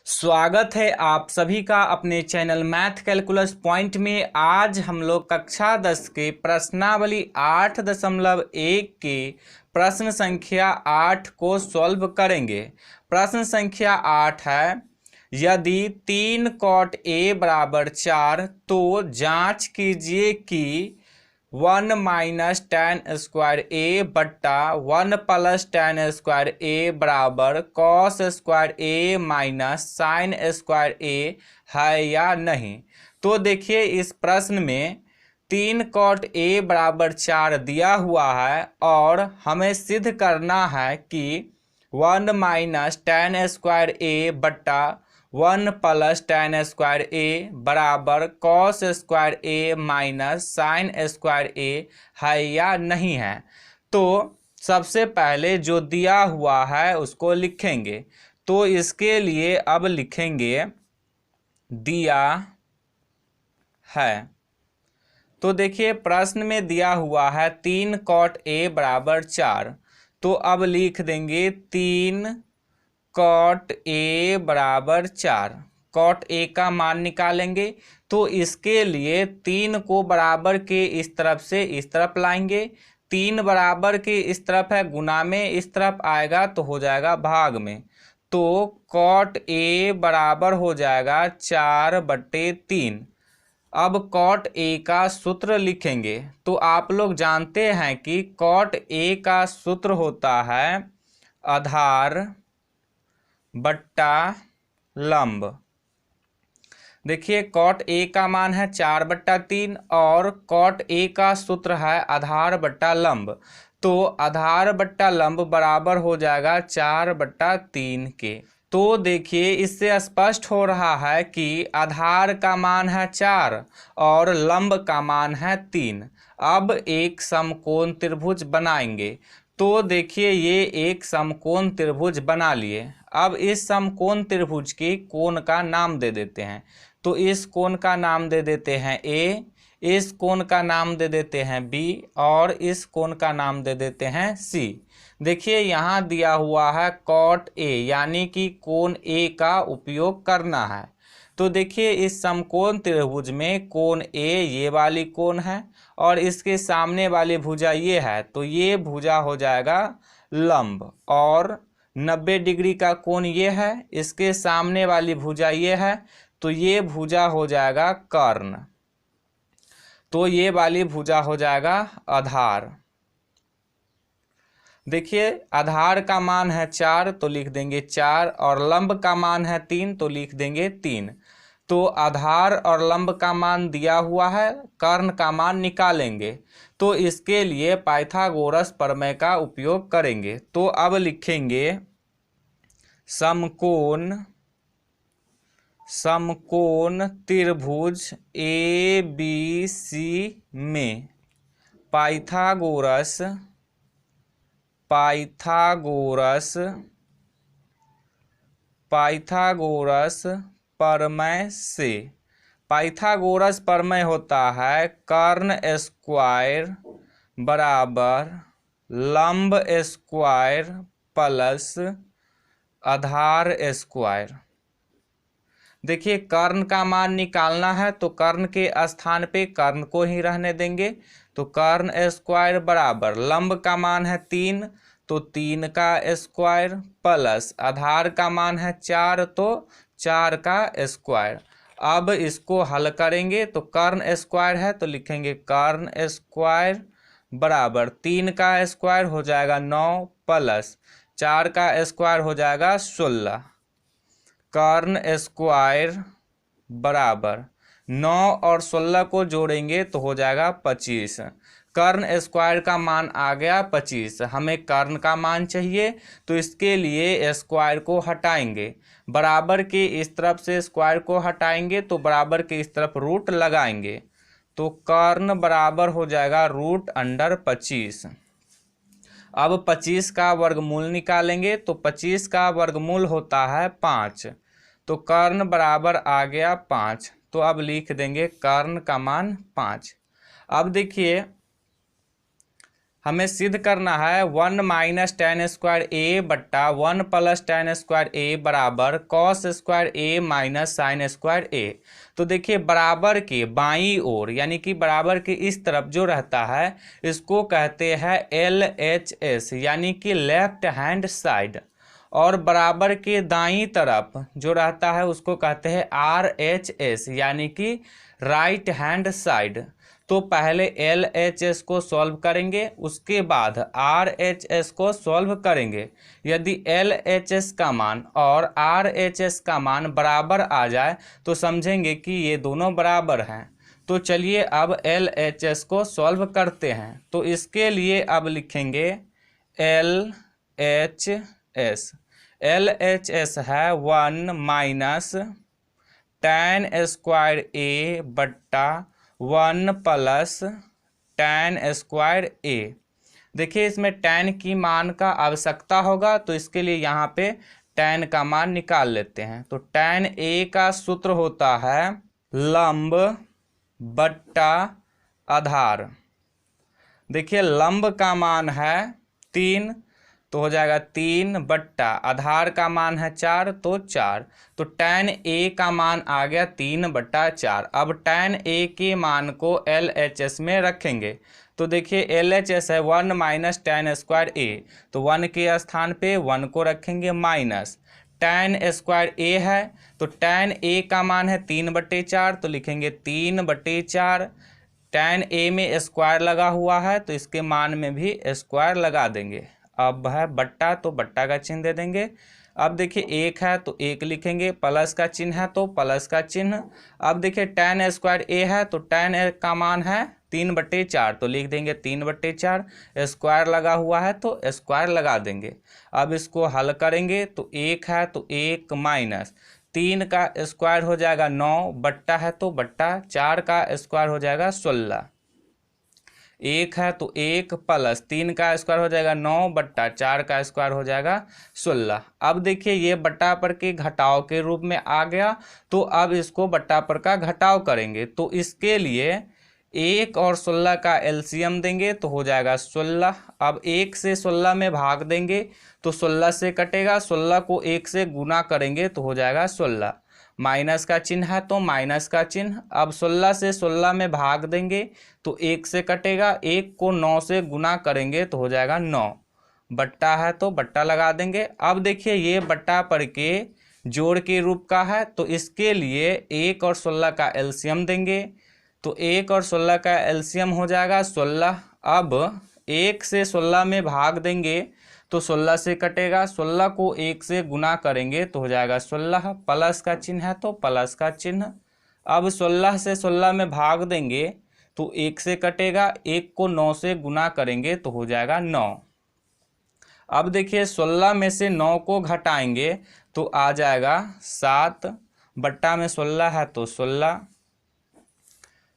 स्वागत है आप सभी का अपने चैनल मैथ कैलकुलस पॉइंट में। आज हम लोग कक्षा 10 के प्रश्नावली 8.1 के प्रश्न संख्या 8 को सॉल्व करेंगे। प्रश्न संख्या 8 है, यदि 3 cot a बराबर 4 तो जांच कीजिए कि 1 माइनस tan स्क्वायर ए बट्टा 1 प्लस tan स्क्वायर ए बराबर cos स्क्वायर ए माइनस साइन स्क्वायर ए है या नहीं। तो देखिए इस प्रश्न में 3 cot a बराबर 4 दिया हुआ है और हमें सिद्ध करना है कि 1 माइनस tan स्क्वायर ए बट्टा 1 प्लस tan स्क्वायर ए बराबर कॉस स्क्वायर ए माइनस साइन स्क्वायर ए है या नहीं है। तो सबसे पहले जो दिया हुआ है उसको लिखेंगे। तो इसके लिए अब लिखेंगे दिया है। तो देखिए प्रश्न में दिया हुआ है 3 cot a बराबर 4। तो अब लिख देंगे 3 cot a बराबर 4। cot a का मान निकालेंगे तो इसके लिए 3 को बराबर के इस तरफ से इस तरफ लाएंगे। 3 बराबर के इस तरफ है, गुना में इस तरफ आएगा तो हो जाएगा भाग में। तो cot a बराबर हो जाएगा 4/3। अब cot a का सूत्र लिखेंगे। तो आप लोग जानते हैं कि cot a का सूत्र होता है आधार बट्टा लंब। देखिए cot a का मान है 4/3 और cot a का सूत्र है आधार बट्टा लंब। तो आधार बट्टा लंब बराबर हो जाएगा 4/3 के। तो देखिए इससे स्पष्ट हो रहा है कि आधार का मान है 4 और लंब का मान है 3। अब एक समकोण त्रिभुज बनाएंगे। तो देखिए ये एक समकोण त्रिभुज बना लिए। अब इस समकोण त्रिभुज के कोण का नाम दे देते हैं। तो इस कोण का नाम दे देते हैं A, इस कोण का नाम दे देते हैं B और इस कोण का नाम दे देते हैं C। देखिए यहाँ दिया हुआ है cot A यानी कि कोण A का उपयोग करना है। तो देखिए इस समकोण त्रिभुज में कोण A ये वाली कोण है और इसके सामने वाली भुजा ये है, तो ये भुजा हो जाएगा लंब। और 90 डिग्री का कोण ये है, इसके सामने वाली भुजा ये है, तो ये भुजा हो जाएगा कर्ण। तो ये वाली भुजा हो जाएगा आधार। देखिए आधार का मान है 4 तो लिख देंगे 4 और लंब का मान है 3 तो लिख देंगे 3। तो आधार और लंब का मान दिया हुआ है, कर्ण का मान निकालेंगे। तो इसके लिए पाइथागोरस प्रमेय का उपयोग करेंगे। तो अब लिखेंगे समकोण त्रिभुज ABC में पाइथागोरस प्रमेय से। पाइथागोरस प्रमेय होता है कर्ण स्क्वायर बराबर लंब स्क्वायर प्लस आधार स्क्वायर। देखिए कर्ण का मान निकालना है तो कर्ण के स्थान पे कर्ण को ही रहने देंगे। तो कर्ण स्क्वायर बराबर लंब का मान है 3 तो 3 का स्क्वायर प्लस आधार का मान है 4 तो 4 का स्क्वायर। अब इसको हल करेंगे तो कर्ण स्क्वायर है तो लिखेंगे कर्ण स्क्वायर बराबर 3 का स्क्वायर हो जाएगा 9 प्लस 4 का स्क्वायर हो जाएगा 16। कर्ण स्क्वायर बराबर 9 और 16 को जोड़ेंगे तो हो जाएगा 25। कर्ण स्क्वायर का मान आ गया 25। हमें कर्ण का मान चाहिए तो इसके लिए स्क्वायर को हटाएंगे। बराबर के इस तरफ से स्क्वायर को हटाएंगे तो बराबर के इस तरफ रूट लगाएंगे। तो कर्ण बराबर हो जाएगा √25। अब 25 का वर्गमूल निकालेंगे तो 25 का वर्गमूल होता है 5। तो कर्ण बराबर आ गया 5। तो अब लिख देंगे कर्ण का मान 5। अब देखिए हमें सिद्ध करना है 1 माइनस टेन स्क्वायर ए बट्टा 1 प्लस टेन स्क्वायर ए बराबर कॉस स्क्वायर ए माइनस साइन स्क्वायर ए। तो देखिए बराबर के बाईं ओर यानी कि बराबर के इस तरफ जो रहता है इसको कहते हैं LHS यानी कि लेफ्ट हैंड साइड, और बराबर के दाईं तरफ जो रहता है उसको कहते हैं RHS यानी कि राइट हैंड साइड। तो पहले LHS को सॉल्व करेंगे, उसके बाद RHS को सॉल्व करेंगे। यदि LHS का मान और RHS का मान बराबर आ जाए तो समझेंगे कि ये दोनों बराबर हैं। तो चलिए अब LHS को सॉल्व करते हैं। तो इसके लिए अब लिखेंगे LHS है 1 माइनस टेन स्क्वायर ए बट्टा 1 प्लस टेन स्क्वायर ए। देखिए इसमें टेन की मान का आवश्यकता होगा तो इसके लिए यहाँ पे टेन का मान निकाल लेते हैं। तो टेन ए का सूत्र होता है लंब बट्टा आधार। देखिए लंब का मान है 3 तो हो जाएगा 3 बट्टा आधार का मान है 4 तो 4। तो टेन ए का मान आ गया 3 बट्टा 4। अब टेन ए के मान को LHS में रखेंगे। तो देखिए LHS है 1 माइनस टेन स्क्वायर ए, तो 1 के स्थान पे 1 को रखेंगे माइनस टेन स्क्वायर ए है, तो टेन ए का मान है 3 बट्टे 4 तो लिखेंगे 3 बट्टे 4। टेन ए में स्क्वायर लगा हुआ है तो इसके मान में भी स्क्वायर लगा देंगे। अब है बट्टा तो बट्टा का चिन्ह दे देंगे। अब देखिए एक है तो एक लिखेंगे, प्लस का चिन्ह है तो प्लस का चिन्ह। अब देखिए टेन स्क्वायर ए है तो टेन ए का मान है 3 बट्टे 4 तो लिख देंगे 3 बट्टे 4। स्क्वायर लगा हुआ है तो स्क्वायर लगा देंगे। अब इसको हल करेंगे तो एक है तो एक माइनस 3 का स्क्वायर हो जाएगा 9 बट्टा है तो बट्टा 4 का स्क्वायर हो जाएगा 16। एक है तो एक प्लस 3 का स्क्वायर हो जाएगा 9 बट्टा 4 का स्क्वायर हो जाएगा 16। अब देखिए ये बट्टा पर के घटाव के रूप में आ गया तो अब इसको बट्टा पर का घटाव करेंगे। तो इसके लिए 1 और 16 का एलसीएम देंगे तो हो जाएगा 16। अब 1 से 16 में भाग देंगे तो 16 से कटेगा, 16 को 1 से गुना करेंगे तो हो जाएगा 16। माइनस का चिन्ह है तो माइनस का चिन्ह। अब 16 से 16 में भाग देंगे तो 1 से कटेगा, 1 को 9 से गुना करेंगे तो हो जाएगा 9। बट्टा है तो बट्टा लगा देंगे। अब देखिए ये बट्टा पर के जोड़ के रूप का है तो इसके लिए 1 और 16 का एलसीएम देंगे। तो 1 और 16 का एलसीएम हो जाएगा 16। अब 1 से 16 में भाग देंगे तो 16 से कटेगा, 16 को 1 से गुना करेंगे तो हो जाएगा 16। प्लस का चिन्ह है तो प्लस का चिन्ह। अब 16 से 16 में भाग देंगे तो 1 से कटेगा, 1 को 9 से गुना करेंगे तो हो जाएगा 9। अब देखिए 16 में से 9 को घटाएंगे तो आ जाएगा 7। बट्टा में 16 है तो 16।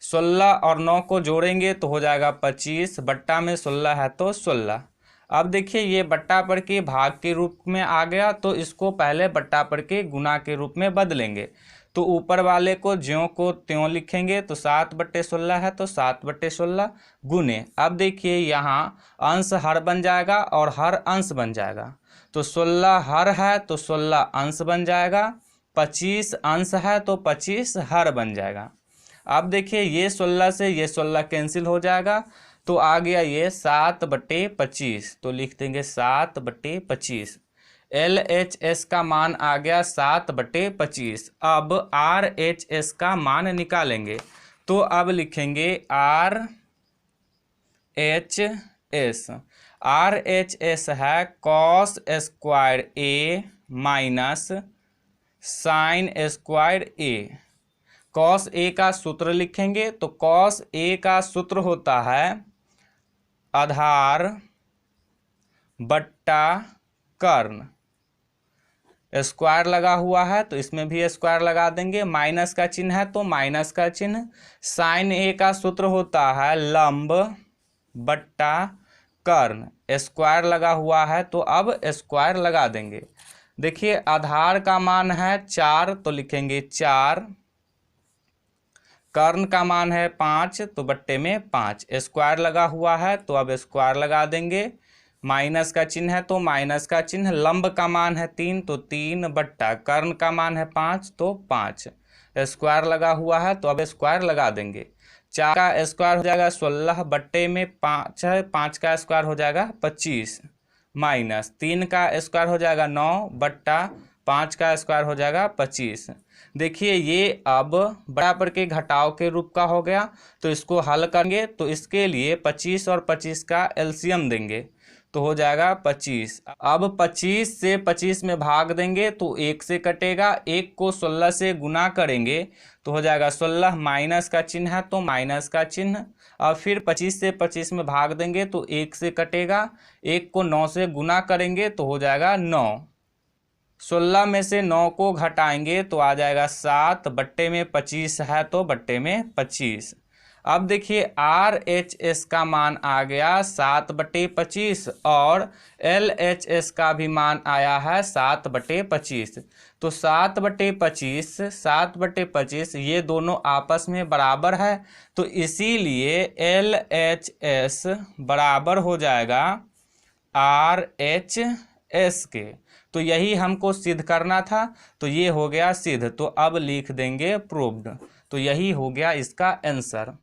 16 और 9 को जोड़ेंगे तो हो जाएगा 25। बट्टा में 16 है तो 16। अब देखिए ये बट्टा पर के भाग के रूप में आ गया तो इसको पहले बट्टा पर के गुना के रूप में बदलेंगे। तो ऊपर वाले को ज्यों को त्यों लिखेंगे तो 7 बट्टे 16 है तो 7 बट्टे 16 गुने। अब देखिए यहाँ अंश हर बन जाएगा और हर अंश बन जाएगा। तो 16 हर है तो 16 अंश बन जाएगा, 25 अंश है तो 25 हर बन जाएगा। अब देखिए ये 16 से ये 16 कैंसिल हो जाएगा तो आ गया ये 7 बट्टे 25 तो लिख देंगे 7 बट्टे 25। LHS का मान आ गया 7 बट्टे 25। अब RHS का मान निकालेंगे तो अब लिखेंगे RHS। RHS है cos square A minus sine square A. Cos A का सूत्र लिखेंगे तो कॉस ए का सूत्र होता है आधार बट्टा कर्ण। स्क्वायर लगा हुआ है तो इसमें भी स्क्वायर लगा देंगे। माइनस का चिन्ह है तो माइनस का चिन्ह। साइन ए का सूत्र होता है लंब बट्टा कर्ण। स्क्वायर लगा हुआ है तो अब स्क्वायर लगा देंगे। देखिए आधार का मान है 4 तो लिखेंगे 4। कर्ण का मान है 5 तो बट्टे में 5, स्क्वायर लगा हुआ है तो अब स्क्वायर लगा देंगे, माइनस का चिन्ह है तो माइनस का चिन्ह, लंब का मान है 3 तो 3 बट्टा कर्ण का मान है 5 तो 5, स्क्वायर लगा हुआ है तो अब स्क्वायर लगा देंगे। 4 का स्क्वायर हो जाएगा 16 बट्टे में 5 है, 5 का स्क्वायर हो जाएगा 25, माइनस 3 का स्क्वायर हो जाएगा 9 बट्टा 5 का स्क्वायर हो जाएगा 25। देखिए ये अब बराबर के घटाव के रूप का हो गया, तो इसको हल करेंगे तो इसके लिए 25 और 25 का एलसीएम देंगे तो हो जाएगा 25। अब 25 से 25 में भाग देंगे तो 1 से कटेगा, 1 को 16 से गुना करेंगे तो हो जाएगा 16, माइनस का चिन्ह है तो माइनस का चिन्ह। अब फिर 25 से 25 में भाग देंगे तो 1 से कटेगा, 1 को 9 से गुना करेंगे तो हो जाएगा 9, 16 में से 9 को घटाएंगे तो आ जाएगा 7 बट्टे में 25 है तो बट्टे में 25। अब देखिए RHS का मान आ गया 7 बटे 25 और LHS का भी मान आया है 7 बटे 25। तो 7 बटे 25, 7 बटे 25 ये दोनों आपस में बराबर है, तो इसीलिए LHS बराबर हो जाएगा RHS के। तो यही हमको सिद्ध करना था, तो ये हो गया सिद्ध, तो अब लिख देंगे प्रूव्ड। तो यही हो गया इसका आंसर।